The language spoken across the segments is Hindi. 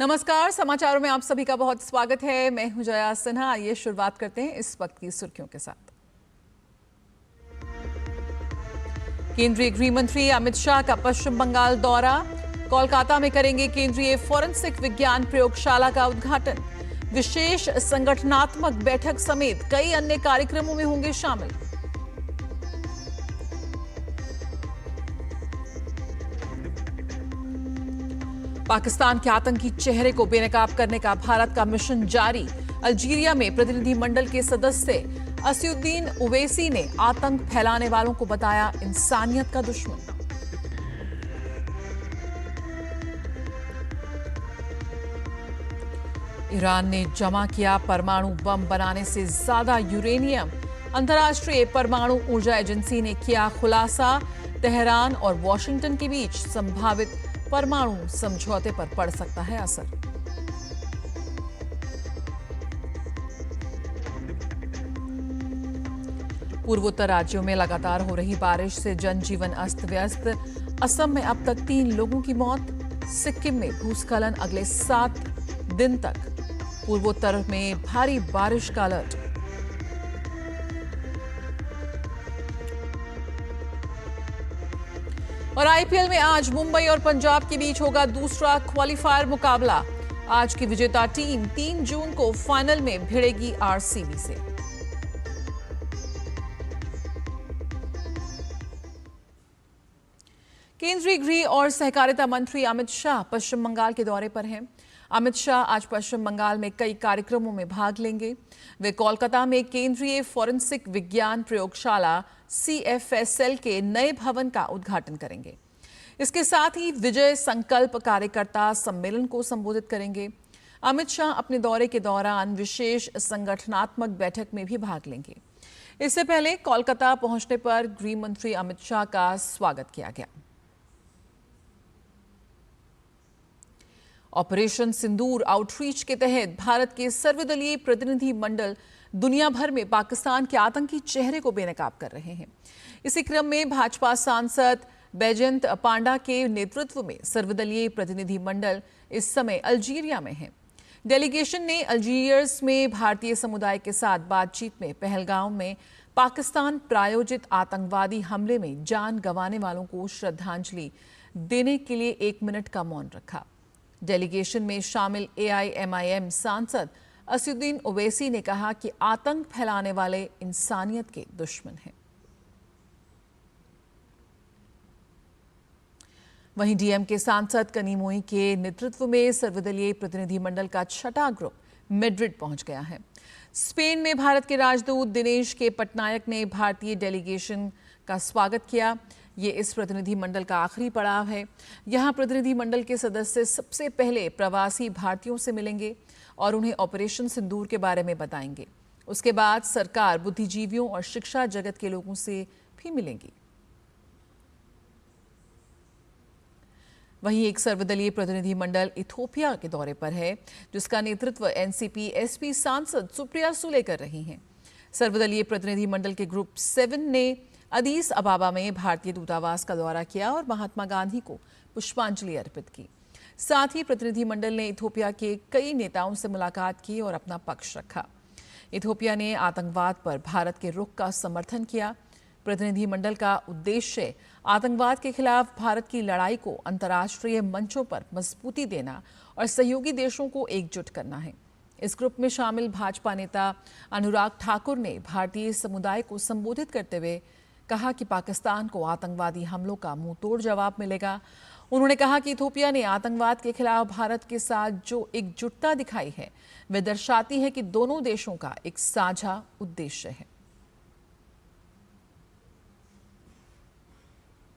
नमस्कार, समाचारों में आप सभी का बहुत स्वागत है। मैं हूं जया सिन्हा। आइए शुरुआत करते हैं इस वक्त की सुर्खियों के साथ। केंद्रीय गृह मंत्री अमित शाह का पश्चिम बंगाल दौरा। कोलकाता में करेंगे केंद्रीय फोरेंसिक विज्ञान प्रयोगशाला का उद्घाटन। विशेष संगठनात्मक बैठक समेत कई अन्य कार्यक्रमों में होंगे शामिल। पाकिस्तान के आतंकी चेहरे को बेनकाब करने का भारत का मिशन जारी। अल्जीरिया में प्रतिनिधिमंडल के सदस्य असदुद्दीन ओवैसी ने आतंक फैलाने वालों को बताया इंसानियत का दुश्मन। ईरान ने जमा किया परमाणु बम बनाने से ज्यादा यूरेनियम। अंतर्राष्ट्रीय परमाणु ऊर्जा एजेंसी ने किया खुलासा। तेहरान और वॉशिंगटन के बीच संभावित परमाणु समझौते पर पड़ सकता है असर। पूर्वोत्तर राज्यों में लगातार हो रही बारिश से जनजीवन अस्त व्यस्त। असम में अब तक 3 लोगों की मौत। सिक्किम में भूस्खलन अगले 7 दिन तक। पूर्वोत्तर में भारी बारिश का अलर्ट। और आईपीएल में आज मुंबई और पंजाब के बीच होगा दूसरा क्वालिफायर मुकाबला। आज की विजेता टीम 3 जून को फाइनल में भिड़ेगी आरसीबी से। केंद्रीय गृह और सहकारिता मंत्री अमित शाह पश्चिम बंगाल के दौरे पर हैं। अमित शाह आज पश्चिम बंगाल में कई कार्यक्रमों में भाग लेंगे। वे कोलकाता में केंद्रीय फोरेंसिक विज्ञान प्रयोगशाला CFSL के नए भवन का उद्घाटन करेंगे। इसके साथ ही विजय संकल्प कार्यकर्ता सम्मेलन को संबोधित करेंगे। अमित शाह अपने दौरे के दौरान विशेष संगठनात्मक बैठक में भी भाग लेंगे। इससे पहले कोलकाता पहुंचने पर गृह मंत्री अमित शाह का स्वागत किया गया। ऑपरेशन सिंदूर आउटरीच के तहत भारत के सर्वदलीय प्रतिनिधि मंडल दुनिया भर में पाकिस्तान के आतंकी चेहरे को बेनकाब कर रहे हैं। इसी क्रम में भाजपा सांसद बैजयंत पांडा के नेतृत्व में सर्वदलीय प्रतिनिधि मंडल इस समय अल्जीरिया में है। डेलीगेशन ने अल्जीरियर्स में भारतीय समुदाय के साथ बातचीत में पहलगाम में पाकिस्तान प्रायोजित आतंकवादी हमले में जान गंवाने वालों को श्रद्धांजलि देने के लिए 1 मिनट का मौन रखा। डेलीगेशन में शामिल AIMIM सांसद असदुद्दीन ओवैसी ने कहा कि आतंक फैलाने वाले इंसानियत के दुश्मन हैं। वहीं डीएम के सांसद कनिमोई के नेतृत्व में सर्वदलीय प्रतिनिधिमंडल का 6ठा ग्रुप मैड्रिड पहुंच गया है। स्पेन में भारत के राजदूत दिनेश के पटनायक ने भारतीय डेलीगेशन का स्वागत किया। ये इस प्रतिनिधिमंडल का आखिरी पड़ाव है। यहाँ प्रतिनिधिमंडल के सदस्य सबसे पहले प्रवासी भारतीयों से मिलेंगे और उन्हें ऑपरेशन सिंदूर के बारे में बताएंगे। उसके बाद सरकार, बुद्धिजीवियों और शिक्षा जगत के लोगों से भी मिलेंगी। वहीं एक सर्वदलीय प्रतिनिधिमंडल इथियोपिया के दौरे पर है, जिसका नेतृत्व एनसीपी एसपी सांसद सुप्रिया सुले कर रही हैं। सर्वदलीय प्रतिनिधिमंडल के ग्रुप 7 ने अदीस अबाबा में भारतीय दूतावास का दौरा किया और महात्मा गांधी को पुष्पांजलि अर्पित की। साथ ही प्रतिनिधिमंडल ने इथियोपिया के कई नेताओं से मुलाकात की और अपना पक्ष रखा। इथियोपिया ने आतंकवाद पर भारत के रुख का समर्थन किया। प्रतिनिधिमंडल का उद्देश्य आतंकवाद के खिलाफ भारत की लड़ाई को अंतर्राष्ट्रीय मंचों पर मजबूती देना और सहयोगी देशों को एकजुट करना है। इस ग्रुप में शामिल भाजपा नेता अनुराग ठाकुर ने भारतीय समुदाय को संबोधित करते हुए कहा कि पाकिस्तान को आतंकवादी हमलों का मुंहतोड़ जवाब मिलेगा। उन्होंने कहा कि इथियोपिया ने आतंकवाद के खिलाफ भारत के साथ जो एकजुटता दिखाई है, वह दर्शाती है कि दोनों देशों का एक साझा उद्देश्य है।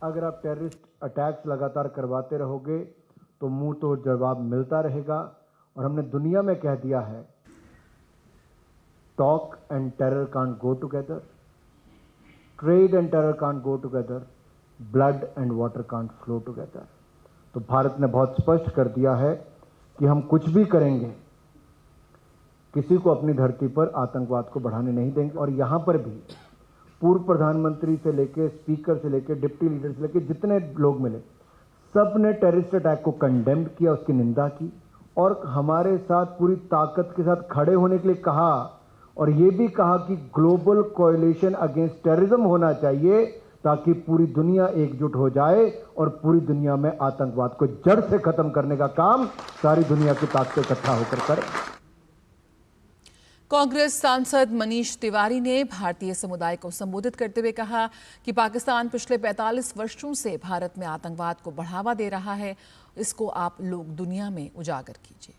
अगर आप टेररिस्ट अटैक्स लगातार करवाते रहोगे तो मुंह तोड़ जवाब मिलता रहेगा। और हमने दुनिया में कह दिया है, talk and terror can't go together, trade and terror can't go together, blood and water can't flow together. तो भारत ने बहुत स्पष्ट कर दिया है कि हम कुछ भी करेंगे, किसी को अपनी धरती पर आतंकवाद को बढ़ाने नहीं देंगे। और यहां पर भी पूर्व प्रधानमंत्री से लेकर स्पीकर से लेकर डिप्टी लीडर से लेकर जितने लोग मिले, सब ने टेररिस्ट अटैक को कंडेम किया, उसकी निंदा की। और हमारे साथ पूरी ताकत के साथ खड़े होने के लिए कहा, और ये भी कहा कि ग्लोबल कोएलिशन अगेंस्ट टेररिज्म होना चाहिए ताकि पूरी दुनिया एकजुट हो जाए और पूरी दुनिया में आतंकवाद को जड़ से खत्म करने का काम सारी दुनिया की ताकतें इकट्ठा होकर करें। कांग्रेस सांसद मनीष तिवारी ने भारतीय समुदाय को संबोधित करते हुए कहा कि पाकिस्तान पिछले 45 वर्षों से भारत में आतंकवाद को बढ़ावा दे रहा है। इसको आप लोग दुनिया में उजागर कीजिए।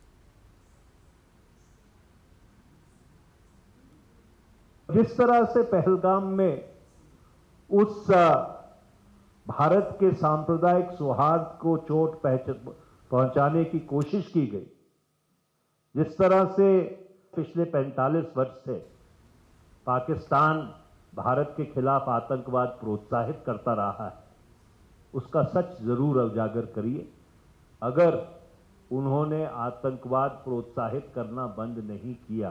जिस तरह से पहलगाम में उस भारत के सांप्रदायिक सौहार्द को चोट पहुंचाने की कोशिश की गई, जिस तरह से पिछले 45 वर्ष से पाकिस्तान भारत के खिलाफ आतंकवाद प्रोत्साहित करता रहा है, उसका सच जरूर उजागर करिए। अगर उन्होंने आतंकवाद प्रोत्साहित करना बंद नहीं किया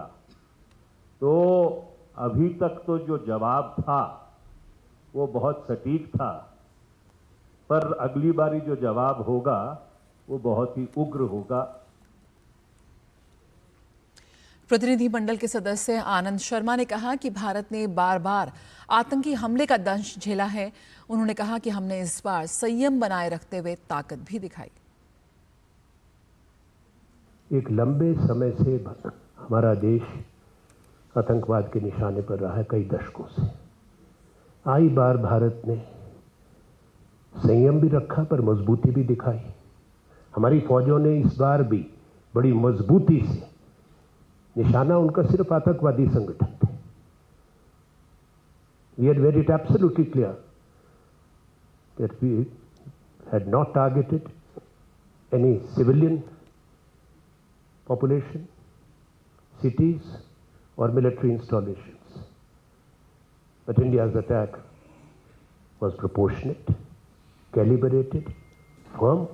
तो अभी तक तो जो जवाब था वो बहुत सटीक था, पर अगली बारी जो जवाब होगा वो बहुत ही उग्र होगा। प्रतिनिधिमंडल के सदस्य आनंद शर्मा ने कहा कि भारत ने बार बार आतंकी हमले का दंश झेला है। उन्होंने कहा कि हमने इस बार संयम बनाए रखते हुए ताकत भी दिखाई। एक लंबे समय से हमारा देश आतंकवाद के निशाने पर रहा है, कई दशकों से। आई बार भारत ने संयम भी रखा पर मजबूती भी दिखाई। हमारी फौजों ने इस बार भी बड़ी मजबूती से, निशाना उनका सिर्फ आतंकवादी संगठन थे। We had made it absolutely clear that we had not targeted any civilian population, cities or military installations. But India's attack was proportionate, calibrated, firm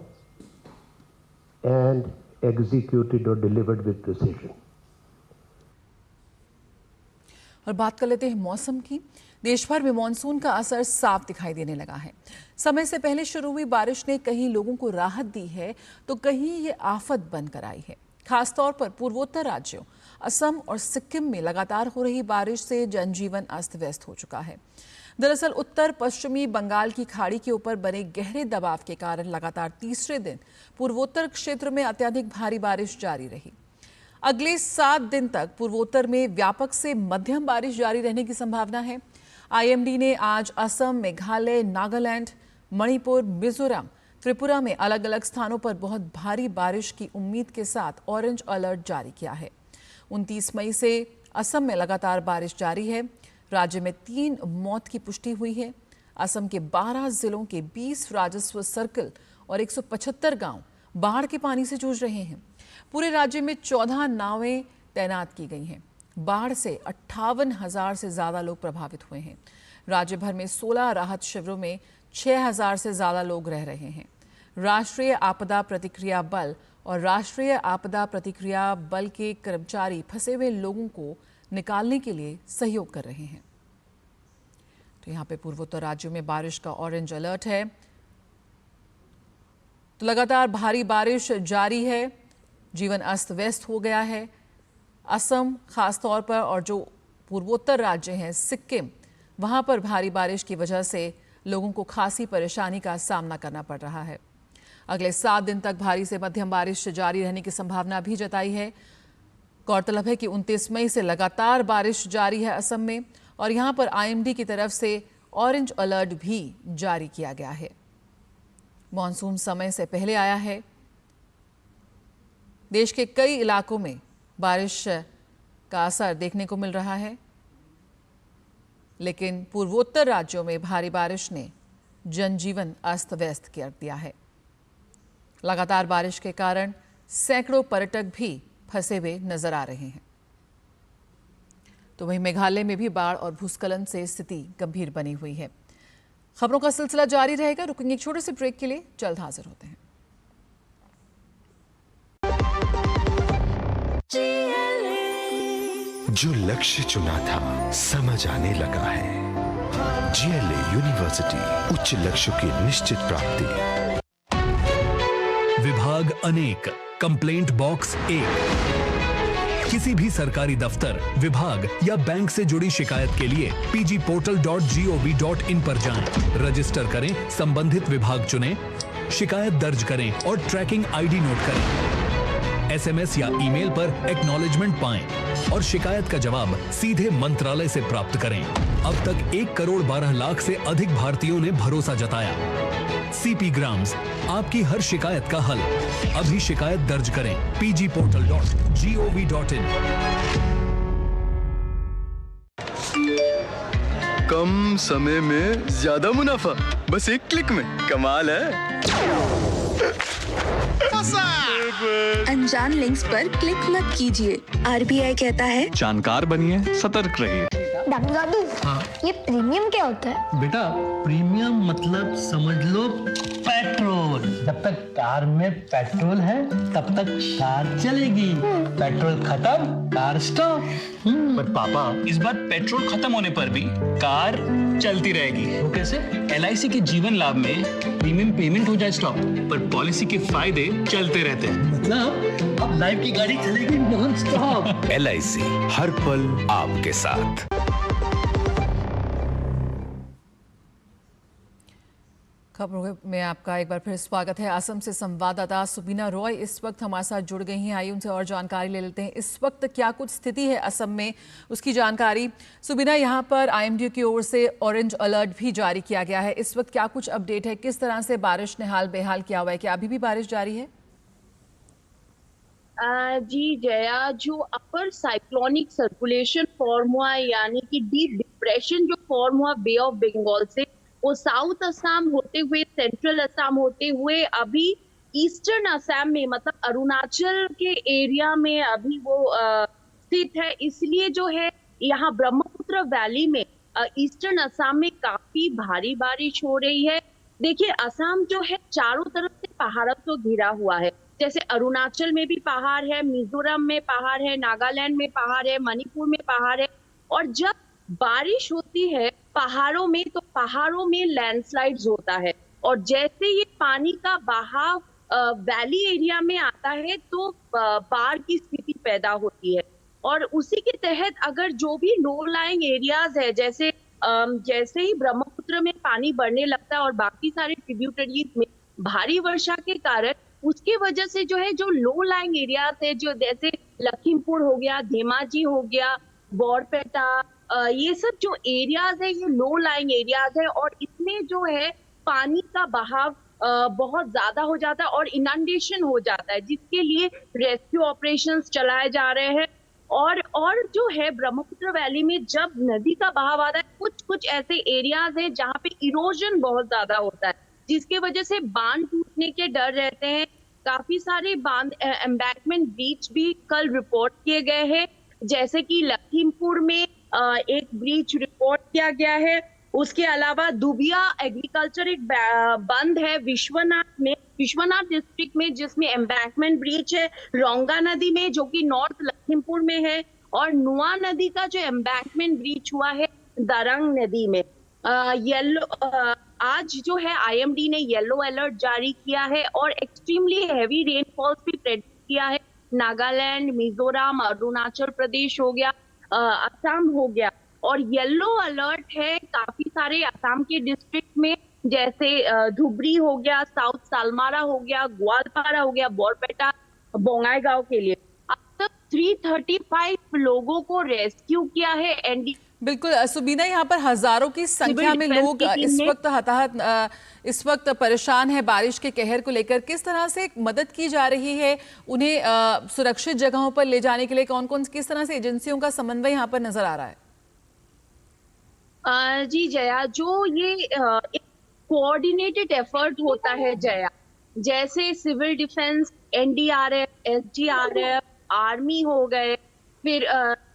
and executed or delivered with precision. और बात कर लेते हैं मौसम की। देश भर में मानसून का असर साफ दिखाई देने लगा है। समय से पहले शुरू हुई बारिश ने कहीं लोगों को राहत दी है तो कहीं ये आफत बनकर आई है। खासतौर पर पूर्वोत्तर राज्यों असम और सिक्किम में लगातार हो रही बारिश से जनजीवन अस्त व्यस्त हो चुका है। दरअसल उत्तर पश्चिमी बंगाल की खाड़ी के ऊपर बने गहरे दबाव के कारण लगातार तीसरे दिन पूर्वोत्तर क्षेत्र में अत्यधिक भारी बारिश जारी रही। अगले 7 दिन तक पूर्वोत्तर में व्यापक से मध्यम बारिश जारी रहने की संभावना है। आईएमडी ने आज असम, मेघालय, नागालैंड, मणिपुर, मिजोरम, त्रिपुरा में अलग अलग स्थानों पर बहुत भारी बारिश की उम्मीद के साथ ऑरेंज अलर्ट जारी किया है। 29 मई से असम में लगातार बारिश जारी है। राज्य में 3 मौत की पुष्टि हुई है। असम के 12 जिलों के 20 राजस्व सर्कल और 175 गांव बाढ़ के पानी से जूझ रहे हैं। पूरे राज्य में 14 नावें तैनात की गई हैं। बाढ़ से 58,000 से ज्यादा लोग प्रभावित हुए हैं। राज्य भर में 16 राहत शिविरों में 6,000 से ज्यादा लोग रह रहे हैं। राष्ट्रीय आपदा प्रतिक्रिया बल और राष्ट्रीय आपदा प्रतिक्रिया बल के कर्मचारी फंसे हुए लोगों को निकालने के लिए सहयोग कर रहे हैं। तो यहाँ पे पूर्वोत्तर राज्यों में बारिश का ऑरेंज अलर्ट है। तो लगातार भारी बारिश जारी है। जीवन अस्त व्यस्त हो गया है। असम खासतौर पर और जो पूर्वोत्तर राज्य हैं सिक्किम, वहां पर भारी बारिश की वजह से लोगों को खासी परेशानी का सामना करना पड़ रहा है। अगले 7 दिन तक भारी से मध्यम बारिश जारी रहने की संभावना भी जताई है। गौरतलब है कि 29 मई से लगातार बारिश जारी है असम में और यहां पर आईएमडी की तरफ से ऑरेंज अलर्ट भी जारी किया गया है। मॉनसून समय से पहले आया है। देश के कई इलाकों में बारिश का असर देखने को मिल रहा है, लेकिन पूर्वोत्तर राज्यों में भारी बारिश ने जनजीवन अस्त व्यस्त कर दिया है। लगातार बारिश के कारण सैकड़ों पर्यटक भी फंसे हुए नजर आ रहे हैं। तो वहीं मेघालय में भी बाढ़ और भूस्खलन से स्थिति गंभीर बनी हुई है। खबरों का सिलसिला जारी रहेगा। रुकेंगे एक छोटे से ब्रेक के लिए, जल्द हाजिर होते हैं। जो लक्ष्य चुना था समझ आने लगा है। जीएलए यूनिवर्सिटी, उच्च लक्ष्यों की निश्चित प्राप्ति। विभाग अनेक कंप्लेंट बॉक्स 1। किसी भी सरकारी दफ्तर, विभाग या बैंक से जुड़ी शिकायत के लिए pgportal.gov.in पर जाएं, रजिस्टर करें, संबंधित विभाग चुनें, शिकायत दर्ज करें और ट्रैकिंग आईडी नोट करें। एसएमएस या ईमेल पर एक्नॉलेजमेंट पाएं और शिकायत का जवाब सीधे मंत्रालय से प्राप्त करें। अब तक 1 करोड़ 12 लाख से अधिक भारतीयों ने भरोसा जताया। सीपी ग्राम्स, आपकी हर शिकायत का हल। अभी शिकायत दर्ज करें pgportal.gov.in। कम समय में ज्यादा मुनाफा, बस एक क्लिक में। कमाल है। अनजान लिंक्स पर क्लिक मत कीजिए। आरबीआई कहता है जानकार बनिए, सतर्क रहिए। डॉक्टर दादू, ये प्रीमियम क्या होता है? बेटा, प्रीमियम मतलब समझ लो पेट्रोल। जब तक कार में पेट्रोल है तब तक कार चलेगी, पेट्रोल खत्म कार स्टॉप। पर पापा, इस बार पेट्रोल खत्म होने पर भी कार चलती रहेगी। वो कैसे? LIC के जीवन लाभ में प्रीमियम पेमेंट हो जाए स्टॉप, पर पॉलिसी के फायदे चलते रहते हैं। मतलब अब लाइफ की गाड़ी चलेगी नॉन स्टॉप। LIC, हर पल आपके साथ। खबरों में आपका एक बार फिर स्वागत है। असम से संवाददाता सुबीना रॉय इस वक्त हमारे साथ जुड़ गई हैं। आइए उनसे और जानकारी ले लेते हैं। इस वक्त क्या कुछ स्थिति है असम में, उसकी जानकारी। सुबीना, यहाँ पर IMD की ओर से ऑरेंज अलर्ट भी जारी किया गया है। इस वक्त क्या कुछ अपडेट है? किस तरह से बारिश ने हाल बेहाल किया हुआ है? क्या अभी भी बारिश जारी है? जी जया, जो अपर साइक्लोनिक सर्कुलेशन फॉर्म हुआ यानी कि डीप डिप्रेशन जो फॉर्म हुआ बे ऑफ बंगाल से, वो साउथ असम होते हुए सेंट्रल असम होते हुए अभी ईस्टर्न असम में मतलब अरुणाचल के एरिया में अभी वो स्थित है। इसलिए जो है यहाँ ब्रह्मपुत्र वैली में ईस्टर्न असम में काफी भारी बारिश हो रही है। देखिए, असम जो है चारों तरफ से पहाड़ों से घिरा हुआ है। जैसे अरुणाचल में भी पहाड़ है, मिजोरम में पहाड़ है, नागालैंड में पहाड़ है, मणिपुर में पहाड़ है। और जब बारिश होती है पहाड़ों में तो पहाड़ों में लैंडस्लाइड्स होता है, और जैसे ये पानी का बहाव वैली एरिया में आता है तो बाढ़ की स्थिति पैदा होती है। और उसी के तहत अगर जो भी लो लाइंग एरियाज है, जैसे जैसे ही ब्रह्मपुत्र में पानी बढ़ने लगता है और बाकी सारे ट्रिब्यूटरीज में भारी वर्षा के कारण उसके वजह से जो है जो लो लाइंग एरियाज है, जो जैसे लखीमपुर हो गया, धेमाजी हो गया, बोरपेटा, ये सब जो एरियाज है ये लो लाइंग एरियाज है, और इसमें जो है पानी का बहाव बहुत ज्यादा हो जाता है और इनंडेशन हो जाता है, जिसके लिए रेस्क्यू ऑपरेशंस चलाए जा रहे हैं। और जो है ब्रह्मपुत्र वैली में जब नदी का बहाव आता है, कुछ ऐसे एरियाज है जहाँ पे इरोजन बहुत ज्यादा होता है, जिसके वजह से बांध टूटने के डर रहते हैं। काफी सारे बांध एम्बैंकमेंट ब्रीच भी कल रिपोर्ट किए गए हैं, जैसे कि लखीमपुर में एक ब्रीच रिपोर्ट किया गया है। उसके अलावा दुबिया एग्रीकल्चर एक बंद है विश्वनाथ डिस्ट्रिक्ट में, जिसमें एम्बैंकमेंट ब्रीच है। रोंगा नदी में जो कि नॉर्थ लखीमपुर में है, और नुआ नदी का जो एम्बैंकमेंट ब्रीच हुआ है दरंग नदी में। आज जो है IMD ने येलो अलर्ट जारी किया है और एक्सट्रीमली हैवी रेनफॉल भी प्रेडिक्ट किया है। नागालैंड, मिजोरम, अरुणाचल प्रदेश हो गया, असम हो गया, और येलो अलर्ट है काफी सारे असम के डिस्ट्रिक्ट में, जैसे धुबरी हो गया, साउथ सालमारा हो गया, ग्वालपारा हो गया, बोरपेटा, बोंगाईगांव के लिए। अब तक 335 लोगों को रेस्क्यू किया है एनडी। बिल्कुल सुबीना, यहाँ पर हजारों की संख्या में लोग इस वक्त परेशान है बारिश के कहर को लेकर। किस तरह से मदद की जा रही है उन्हें सुरक्षित जगहों पर ले जाने के लिए? किस तरह से एजेंसियों का समन्वय यहाँ पर नजर आ रहा है? जी जया, जो ये एक कोऑर्डिनेटेड एफर्ट होता है जया, जैसे civil defence, NDRF, SDRF, army हो गए, फिर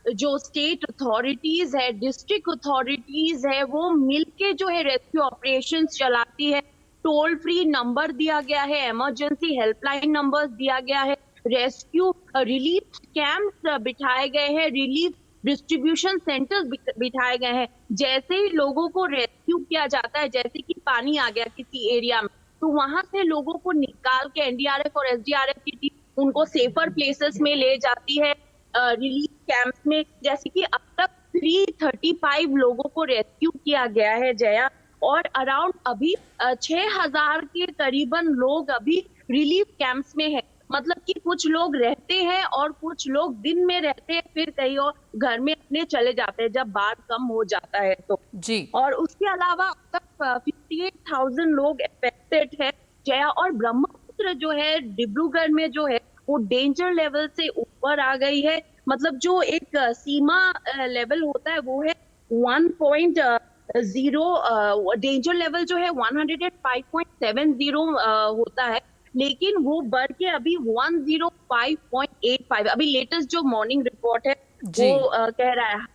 जो स्टेट अथॉरिटीज है, डिस्ट्रिक्ट अथॉरिटीज है, वो मिलके जो है रेस्क्यू ऑपरेशंस चलाती है। टोल फ्री नंबर दिया गया है, इमरजेंसी हेल्पलाइन नंबर्स दिया गया है, रेस्क्यू रिलीफ कैंप्स बिठाए गए हैं, रिलीफ डिस्ट्रीब्यूशन सेंटर्स बिठाए गए हैं। जैसे ही लोगों को रेस्क्यू किया जाता है, जैसे कि पानी आ गया किसी एरिया में, तो वहां से लोगों को निकाल के NDRF और SDRF की टीम उनको सेफर प्लेसेस में ले जाती है, रिलीफ कैंप्स में। जैसे कि अब तक 335 लोगों को रेस्क्यू किया गया है जया, और अराउंड अभी 6000 के करीबन लोग अभी रिलीफ कैंप्स में है। मतलब कि कुछ लोग रहते हैं और कुछ लोग दिन में रहते हैं, फिर कहीं और घर में अपने चले जाते हैं जब बाढ़ कम हो जाता है तो जी। और उसके अलावा अब तक 58,000 लोग अफेक्टेड है जया। और ब्रह्मपुत्र जो है डिब्रूगढ़ में जो है वो डेंजर लेवल से ऊपर आ गई है। मतलब जो एक सीमा लेवल होता है वो है 1.0, डेंजर लेवल जो है 105.70 होता है, लेकिन वो बढ़ के अभी 105.85, अभी लेटेस्ट जो मॉर्निंग रिपोर्ट है वो कह रहा है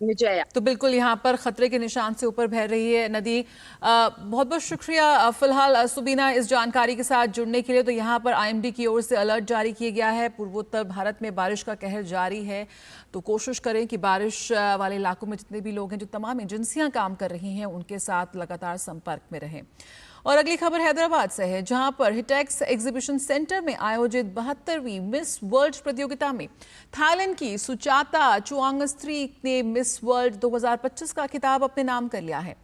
जया। तो बिल्कुल यहाँ पर खतरे के निशान से ऊपर बह रही है नदी। बहुत बहुत शुक्रिया फिलहाल सुबीना इस जानकारी के साथ जुड़ने के लिए। तो यहाँ पर आईएमडी की ओर से अलर्ट जारी किया गया है। पूर्वोत्तर भारत में बारिश का कहर जारी है, तो कोशिश करें कि बारिश वाले इलाकों में जितने भी लोग हैं, जो तमाम एजेंसियां काम कर रही हैं, उनके साथ लगातार संपर्क में रहें। और अगली खबर हैदराबाद से है, जहां पर हिटेक्स एग्जीबिशन सेंटर में आयोजित 72वीं मिस वर्ल्ड प्रतियोगिता में थाईलैंड की सुचाता चुआंगस्थ्री ने मिस वर्ल्ड 2025 का खिताब अपने नाम कर लिया है।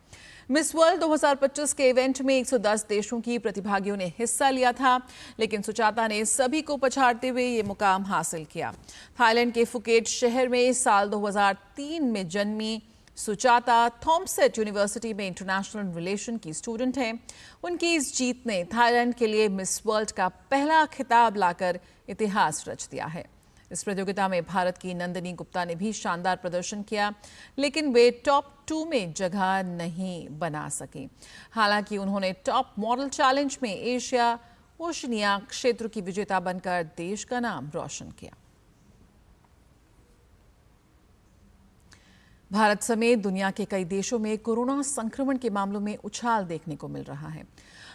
मिस वर्ल्ड 2025 के इवेंट में 110 देशों की प्रतिभागियों ने हिस्सा लिया था, लेकिन सुचाता ने सभी को पछाड़ते हुए ये मुकाम हासिल किया। थाईलैंड के फुकेट शहर में साल 2003 में जन्मी सुचाता थॉमसेट यूनिवर्सिटी में इंटरनेशनल रिलेशन की स्टूडेंट हैं। उनकी इस जीत ने थाईलैंड के लिए मिस वर्ल्ड का पहला खिताब लाकर इतिहास रच दिया है। इस प्रतियोगिता में भारत की नंदिनी गुप्ता ने भी शानदार प्रदर्शन किया, लेकिन वे टॉप 2 में जगह नहीं बना सकी। हालांकि उन्होंने टॉप मॉडल चैलेंज में एशिया ओशिनिया क्षेत्र की विजेता बनकर देश का नाम रोशन किया। भारत समेत दुनिया के कई देशों में कोरोना संक्रमण के मामलों में उछाल देखने को मिल रहा है।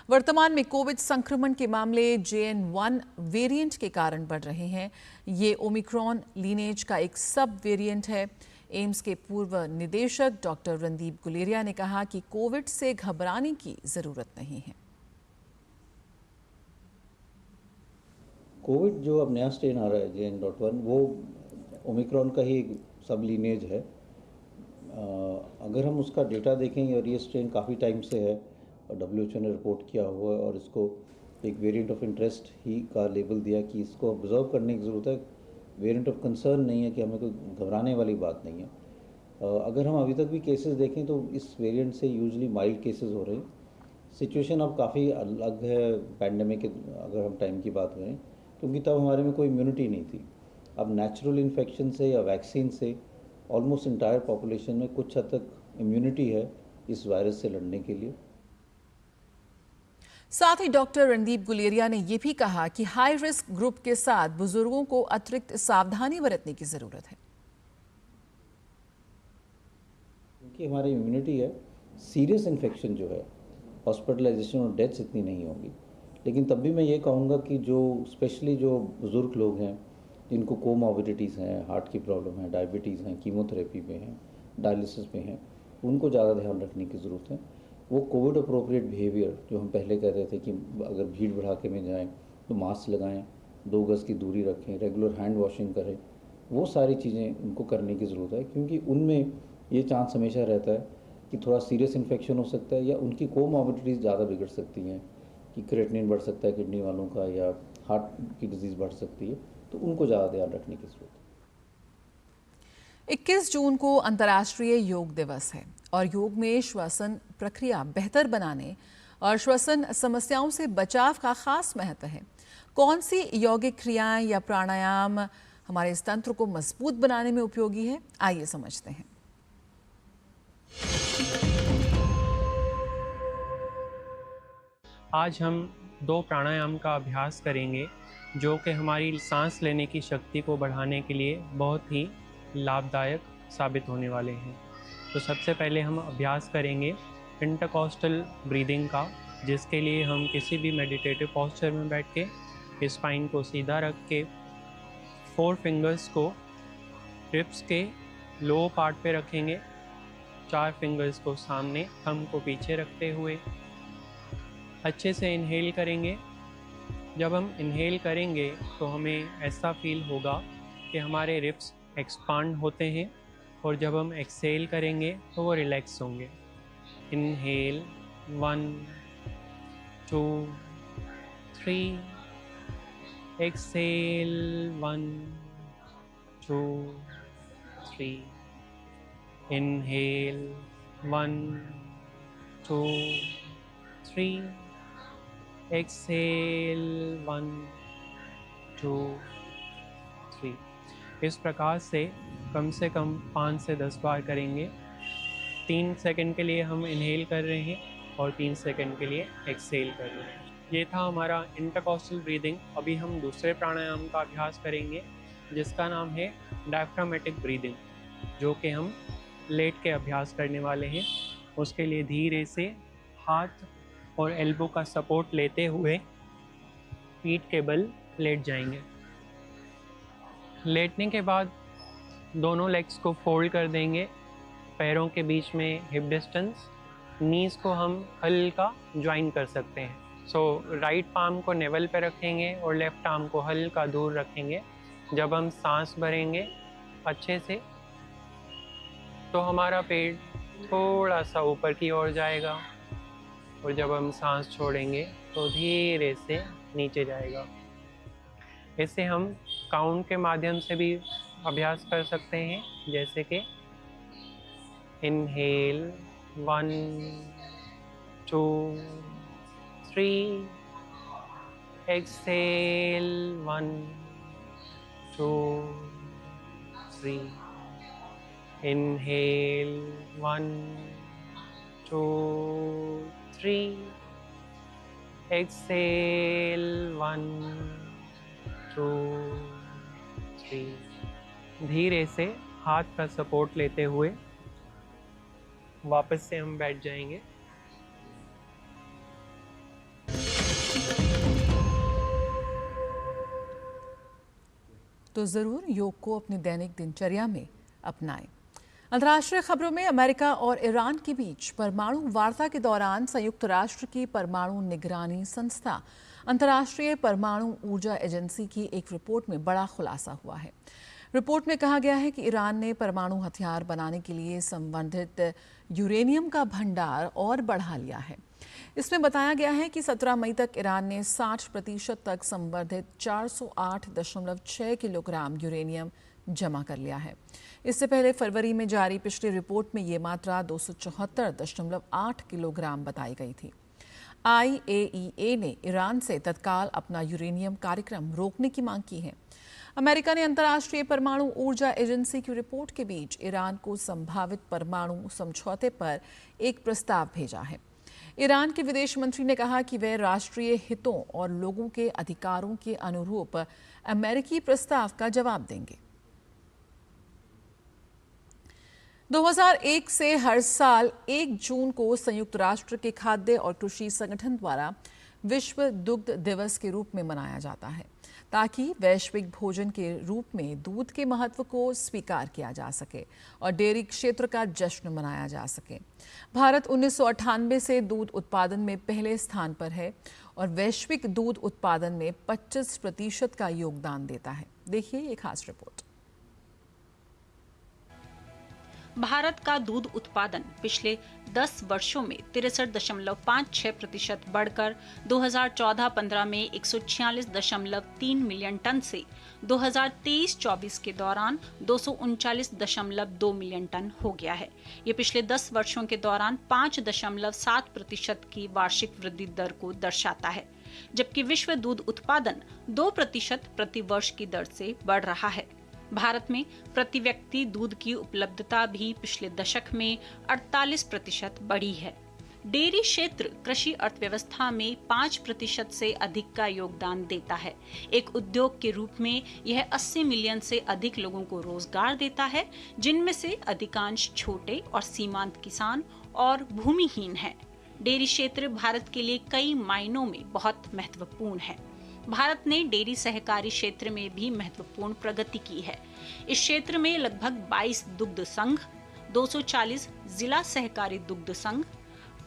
वर्तमान में कोविड संक्रमण के मामले JN.1 वेरिएंट के कारण बढ़ रहे हैं। ये ओमिक्रॉन लीनेज का एक सब वेरिएंट है। एम्स के पूर्व निदेशक डॉक्टर रणदीप गुलेरिया ने कहा कि कोविड से घबराने की जरूरत नहीं है। कोविड जो अब नया स्ट्रेन आ रहा है JN.1, वो ओमिक्रॉन का ही सब लीनेज है। अगर हम उसका डेटा देखें, और ये स्ट्रेन काफ़ी टाइम से है और WHO ने रिपोर्ट किया हुआ है और इसको एक वेरिएंट ऑफ इंटरेस्ट ही का लेबल दिया कि इसको ऑब्जर्व करने की ज़रूरत है। वेरिएंट ऑफ कंसर्न नहीं है, कि हमें कोई घबराने वाली बात नहीं है। अगर हम अभी तक भी केसेस देखें तो इस वेरिएंट से यूजुअली माइल्ड केसेस हो रहे हैं। सिचुएशन अब काफ़ी अलग है पैंडेमिक के अगर हम टाइम की बात करें, क्योंकि तब हमारे में कोई इम्यूनिटी नहीं थी। अब नेचुरल इन्फेक्शन से या वैक्सीन से ऑलमोस्ट इंटायर पॉपुलेशन में कुछ हद तक इम्यूनिटी है इस वायरस से लड़ने के लिए। साथ ही डॉक्टर रणदीप गुलेरिया ने यह भी कहा कि हाई रिस्क ग्रुप के साथ बुजुर्गों को अतिरिक्त सावधानी बरतने की जरूरत है, क्योंकि हमारी इम्यूनिटी है। सीरियस इन्फेक्शन जो है, हॉस्पिटलाइजेशन और डेथ्स इतनी नहीं होगी। लेकिन तब भी मैं ये कहूँगा कि जो स्पेशली जो बुज़ुर्ग लोग हैं, जिनको कोमॉर्बिडिटीज़ हैं, हार्ट की प्रॉब्लम है, डायबिटीज़ हैं, कीमोथेरेपी पे हैं, डायलिसिस पे हैं, उनको ज़्यादा ध्यान रखने की ज़रूरत है। वो कोविड अप्रोप्रिएट बिहेवियर जो हम पहले कहते थे कि अगर भीड़ भड़ाके में जाएं तो मास्क लगाएं, 2 गज़ की दूरी रखें, रेगुलर हैंड वॉशिंग करें, वो सारी चीज़ें उनको करने की ज़रूरत है। क्योंकि उनमें ये चांस हमेशा रहता है कि थोड़ा सीरियस इन्फेक्शन हो सकता है या उनकी कोमॉर्बिडिटीज़ ज़्यादा बिगड़ सकती हैं, कि क्रेटिनिन बढ़ सकता है किडनी वालों का, या हार्ट की डिजीज़ बढ़ सकती है, तो उनको ज़्यादा ध्यान रखने की ज़रूरत है। 21 जून को अंतर्राष्ट्रीय योग दिवस है और योग में श्वसन प्रक्रिया बेहतर बनाने और श्वसन समस्याओं से बचाव का खास महत्व है। कौन सी यौगिक क्रियाएं या प्राणायाम हमारे इस तंत्र को मजबूत बनाने में उपयोगी है, आइए समझते हैं। आज हम 2 प्राणायाम का अभ्यास करेंगे जो कि हमारी सांस लेने की शक्ति को बढ़ाने के लिए बहुत ही लाभदायक साबित होने वाले हैं। तो सबसे पहले हम अभ्यास करेंगे इंटरकॉस्टल ब्रीदिंग का, जिसके लिए हम किसी भी मेडिटेटिव पोस्चर में बैठ के स्पाइन को सीधा रख के 4 फिंगर्स को रिब्स के लो पार्ट पे रखेंगे, 4 फिंगर्स को सामने, थंब को पीछे रखते हुए अच्छे से इनहेल करेंगे जब हम इनहेल करेंगे तो हमें ऐसा फील होगा कि हमारे रिब्स एक्सपांड होते हैं, और जब हम एक्सहेल करेंगे तो वो रिलैक्स होंगे। Inhale 1 2 3, exhale 1 2 3, inhale 1 2 3, exhale 1 2 3। इस प्रकार से कम 5 से 10 बार करेंगे। 3 सेकंड के लिए हम इनहेल कर रहे हैं और 3 सेकंड के लिए एक्सहेल कर रहे हैं। ये था हमारा इंटरकॉस्टल ब्रीदिंग। अभी हम दूसरे प्राणायाम का अभ्यास करेंगे जिसका नाम है डायफ्रामेटिक ब्रीदिंग, जो कि हम लेट के अभ्यास करने वाले हैं। उसके लिए धीरे से हाथ और एल्बो का सपोर्ट लेते हुए पीठ के बल लेट जाएंगे। लेटने के बाद दोनों लेग्स को फोल्ड कर देंगे, पैरों के बीच में हिप डिस्टेंस। नीज़ को हम हल्का ज्वाइन कर सकते हैं। राइट पाम को नेवल पे रखेंगे और लेफ्ट आर्म को हल्का दूर रखेंगे। जब हम सांस भरेंगे अच्छे से तो हमारा पेट थोड़ा सा ऊपर की ओर जाएगा, और जब हम सांस छोड़ेंगे तो धीरे से नीचे जाएगा। इसे हम काउंट के माध्यम से भी अभ्यास कर सकते हैं, जैसे कि इनहेल 1 2 3, एक्सहेल 1 2 3, इनहेल 1 2 3, एक्सहेल 1 2 3। धीरे से हाथ का सपोर्ट लेते हुए वापस से हम बैठ जाएंगे। तो ज़रूर योग को अपनी दैनिक दिनचर्या में अपनाएं। अंतर्राष्ट्रीय खबरों में अमेरिका और ईरान के बीच परमाणु वार्ता के दौरान संयुक्त राष्ट्र की परमाणु निगरानी संस्था अंतर्राष्ट्रीय परमाणु ऊर्जा एजेंसी की एक रिपोर्ट में बड़ा खुलासा हुआ है। रिपोर्ट में कहा गया है कि ईरान ने परमाणु हथियार बनाने के लिए संवर्धित यूरेनियम का भंडार और बढ़ा लिया है। इसमें बताया गया है कि 17 मई तक ईरान ने 60% तक संवर्धित 408.6 किलोग्राम यूरेनियम जमा कर लिया है। इससे पहले फरवरी में जारी पिछली रिपोर्ट में ये मात्रा 274.8 किलोग्राम बताई गई थी। IAEA ने ईरान से तत्काल अपना यूरेनियम कार्यक्रम रोकने की मांग की है। अमेरिका ने अंतर्राष्ट्रीय परमाणु ऊर्जा एजेंसी की रिपोर्ट के बीच ईरान को संभावित परमाणु समझौते पर एक प्रस्ताव भेजा है। ईरान के विदेश मंत्री ने कहा कि वे राष्ट्रीय हितों और लोगों के अधिकारों के अनुरूप अमेरिकी प्रस्ताव का जवाब देंगे। 2001 से हर साल 1 जून को संयुक्त राष्ट्र के खाद्य और कृषि संगठन द्वारा विश्व दुग्ध दिवस के रूप में मनाया जाता है, ताकि वैश्विक भोजन के रूप में दूध के महत्व को स्वीकार किया जा सके और डेयरी क्षेत्र का जश्न मनाया जा सके। भारत 1998 से दूध उत्पादन में पहले स्थान पर है और वैश्विक दूध उत्पादन में 25% का योगदान देता है। देखिए ये खास रिपोर्ट। भारत का दूध उत्पादन पिछले 10 वर्षों में 63.56% बढ़कर 2014-15 में 146.3 मिलियन टन से 2023-24 के दौरान 239.2 मिलियन टन हो गया है। ये पिछले 10 वर्षों के दौरान 5.7% की वार्षिक वृद्धि दर को दर्शाता है, जबकि विश्व दूध उत्पादन 2% प्रति वर्ष की दर से बढ़ रहा है। भारत में प्रति व्यक्ति दूध की उपलब्धता भी पिछले दशक में 48% बढ़ी है। डेयरी क्षेत्र कृषि अर्थव्यवस्था में 5% से अधिक का योगदान देता है। एक उद्योग के रूप में यह 80 मिलियन से अधिक लोगों को रोजगार देता है, जिनमें से अधिकांश छोटे और सीमांत किसान और भूमिहीन हैं। डेयरी क्षेत्र भारत के लिए कई मायनों में बहुत महत्वपूर्ण है। भारत ने डेयरी सहकारी क्षेत्र में भी महत्वपूर्ण प्रगति की है। इस क्षेत्र में लगभग 22 दुग्ध संघ, 240 जिला सहकारी दुग्ध संघ,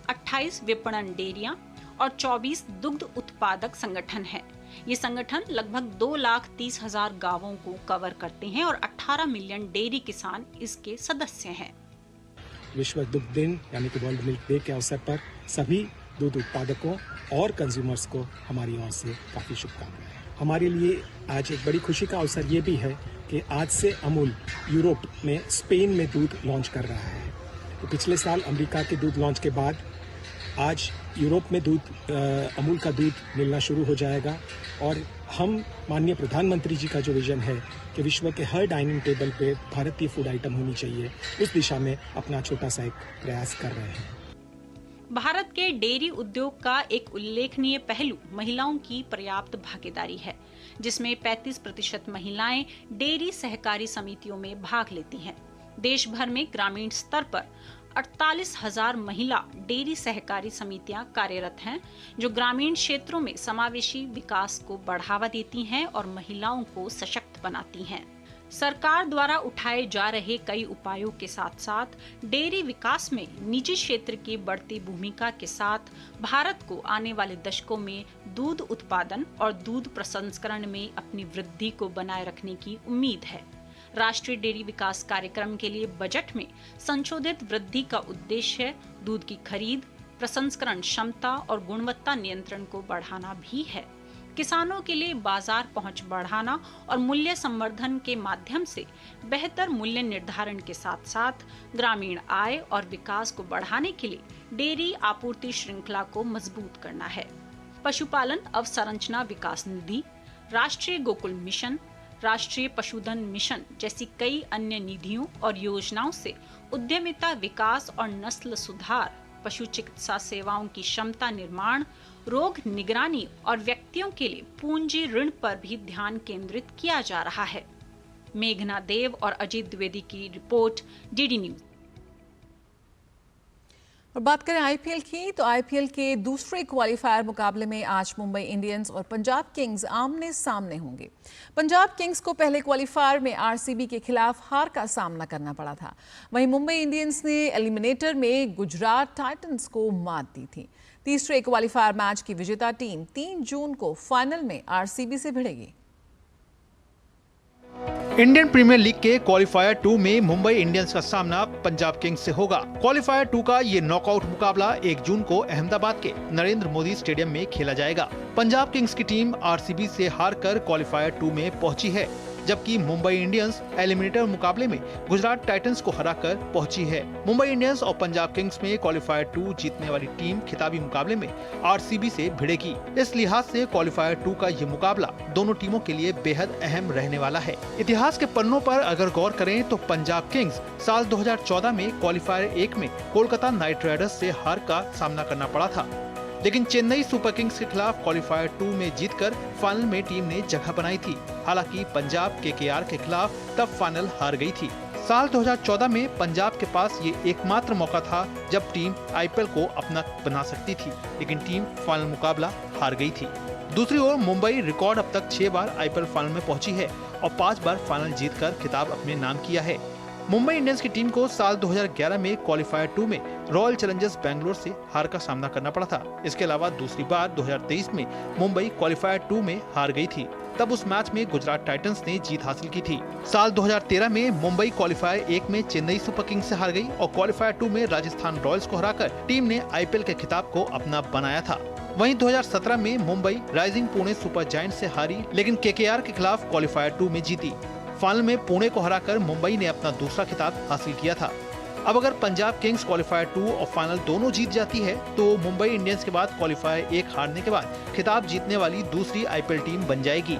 28 विपणन डेयरियां और 24 दुग्ध उत्पादक संगठन हैं। ये संगठन लगभग 2,30,000 गांवों को कवर करते हैं और 18 मिलियन डेयरी किसान इसके सदस्य हैं। विश्व दुग्ध दिन यानी कि वर्ल्ड मिल्क डे के अवसर पर सभी दूध उत्पादकों और कंज्यूमर्स को हमारी ओर से काफ़ी शुभकामनाएं। हमारे लिए आज एक बड़ी खुशी का अवसर ये भी है कि आज से अमूल यूरोप में स्पेन में दूध लॉन्च कर रहा है। तो पिछले साल अमेरिका के दूध लॉन्च के बाद आज यूरोप में अमूल का दूध मिलना शुरू हो जाएगा और हम माननीय प्रधानमंत्री जी का जो विजन है कि विश्व के हर डाइनिंग टेबल पे भारतीय फूड आइटम होनी चाहिए, उस दिशा में अपना छोटा सा एक प्रयास कर रहे हैं। भारत के डेयरी उद्योग का एक उल्लेखनीय पहलू महिलाओं की पर्याप्त भागीदारी है, जिसमें 35% महिलाएं डेयरी सहकारी समितियों में भाग लेती हैं। देश भर में ग्रामीण स्तर पर 48,000 महिला डेयरी सहकारी समितियां कार्यरत हैं, जो ग्रामीण क्षेत्रों में समावेशी विकास को बढ़ावा देती हैं और महिलाओं को सशक्त बनाती हैं। सरकार द्वारा उठाए जा रहे कई उपायों के साथ साथ डेयरी विकास में निजी क्षेत्र की बढ़ती भूमिका के साथ भारत को आने वाले दशकों में दूध उत्पादन और दूध प्रसंस्करण में अपनी वृद्धि को बनाए रखने की उम्मीद है। राष्ट्रीय डेयरी विकास कार्यक्रम के लिए बजट में संशोधित वृद्धि का उद्देश्य दूध की खरीद, प्रसंस्करण क्षमता और गुणवत्ता नियंत्रण को बढ़ाना भी है। किसानों के लिए बाजार पहुंच बढ़ाना और मूल्य संवर्धन के माध्यम से बेहतर मूल्य निर्धारण के साथ साथ ग्रामीण आय और विकास को बढ़ाने के लिए डेयरी आपूर्ति श्रृंखला को मजबूत करना है। पशुपालन अवसंरचना विकास निधि, राष्ट्रीय गोकुल मिशन, राष्ट्रीय पशुधन मिशन जैसी कई अन्य निधियों और योजनाओं से उद्यमिता विकास और नस्ल सुधार, पशु चिकित्सा सेवाओं की क्षमता निर्माण, रोग निगरानी और व्यक्तियों के लिए पूंजी ऋण पर भी ध्यान केंद्रित किया जा रहा है। मेघना देव और अजीत द्विवेदी की रिपोर्ट, डीडी न्यूज। और बात करें आईपीएल की, तो आईपीएल के दूसरे क्वालिफायर मुकाबले में आज मुंबई इंडियंस और पंजाब किंग्स आमने सामने होंगे। पंजाब किंग्स को पहले क्वालिफायर में आरसीबी के खिलाफ हार का सामना करना पड़ा था। वहीं मुंबई इंडियंस ने एलिमिनेटर में गुजरात टाइटंस को मात दी थी। तीसरे क्वालिफायर मैच की विजेता टीम 3 जून को फाइनल में आरसीबी से भिड़ेगी। इंडियन प्रीमियर लीग के क्वालिफायर 2 में मुंबई इंडियंस का सामना पंजाब किंग्स से होगा। क्वालिफायर 2 का ये नॉकआउट मुकाबला 1 जून को अहमदाबाद के नरेंद्र मोदी स्टेडियम में खेला जाएगा। पंजाब किंग्स की टीम आरसीबी से हारकर क्वालिफायर 2 में पहुंची है, जबकि मुंबई इंडियंस एलिमिनेटर मुकाबले में गुजरात टाइटंस को हराकर पहुंची है। मुंबई इंडियंस और पंजाब किंग्स में क्वालिफायर 2 जीतने वाली टीम खिताबी मुकाबले में आरसीबी से भिड़ेगी। इस लिहाज से क्वालिफायर 2 का ये मुकाबला दोनों टीमों के लिए बेहद अहम रहने वाला है। इतिहास के पन्नों पर अगर गौर करें तो पंजाब किंग्स साल 2014 में क्वालिफायर 1 में कोलकाता नाइट राइडर्स से हार का सामना करना पड़ा था, लेकिन चेन्नई सुपर किंग्स के खिलाफ क्वालिफायर 2 में जीतकर फाइनल में टीम ने जगह बनाई थी। हालांकि पंजाब केकेआर के खिलाफ तब फाइनल हार गई थी। साल 2014 में पंजाब के पास ये एकमात्र मौका था जब टीम आईपीएल को अपना बना सकती थी, लेकिन टीम फाइनल मुकाबला हार गई थी। दूसरी ओर मुंबई रिकॉर्ड अब तक 6 बार आईपीएल फाइनल में पहुंची है और 5 बार फाइनल जीतकर खिताब अपने नाम किया है। मुंबई इंडियंस की टीम को साल 2011 में क्वालिफायर 2 में रॉयल चैलेंजर्स बैंगलोर से हार का सामना करना पड़ा था। इसके अलावा दूसरी बार 2023 में मुंबई क्वालिफायर 2 में हार गई थी। तब उस मैच में गुजरात टाइटंस ने जीत हासिल की थी। साल 2013 में मुंबई क्वालिफायर 1 में चेन्नई सुपर किंग्स से हार गई और क्वालिफायर 2 में राजस्थान रॉयल्स को हराकर टीम ने आईपीएल के खिताब को अपना बनाया था। वहीं 2017 में Mumbai rising Pune super giant से हारी, लेकिन केकेआर के खिलाफ क्वालिफायर 2 में जीती। फाइनल में पुणे को हराकर मुंबई ने अपना दूसरा खिताब हासिल किया था। अब अगर पंजाब किंग्स क्वालिफायर 2 और फाइनल दोनों जीत जाती है तो मुंबई इंडियंस के बाद क्वालिफायर 1 हारने के बाद खिताब जीतने वाली दूसरी आईपीएल टीम बन जाएगी।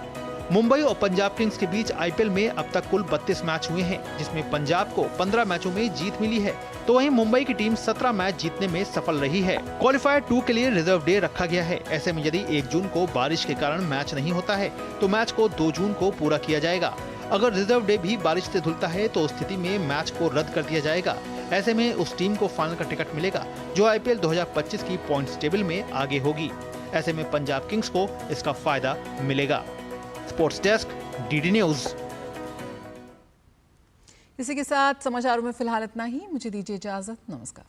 मुंबई और पंजाब किंग्स के बीच आईपीएल में अब तक कुल 32 मैच हुए हैं, जिसमें पंजाब को 15 मैचों में जीत मिली है, तो वहीं मुंबई की टीम 17 मैच जीतने में सफल रही है। क्वालिफायर 2 के लिए रिजर्व डे रखा गया है। ऐसे में यदि 1 जून को बारिश के कारण मैच नहीं होता है तो मैच को 2 जून को पूरा किया जाएगा। अगर रिजर्व डे भी बारिश से धुलता है तो उस स्थिति में मैच को रद्द कर दिया जाएगा। ऐसे में उस टीम को फाइनल का टिकट मिलेगा जो आईपीएल 2025 की पॉइंट्स टेबल में आगे होगी। ऐसे में पंजाब किंग्स को इसका फायदा मिलेगा। Sports desk, DD news. इसी के साथ समाचारों में फिलहाल इतना ही। मुझे दीजिए इजाजत। नमस्कार।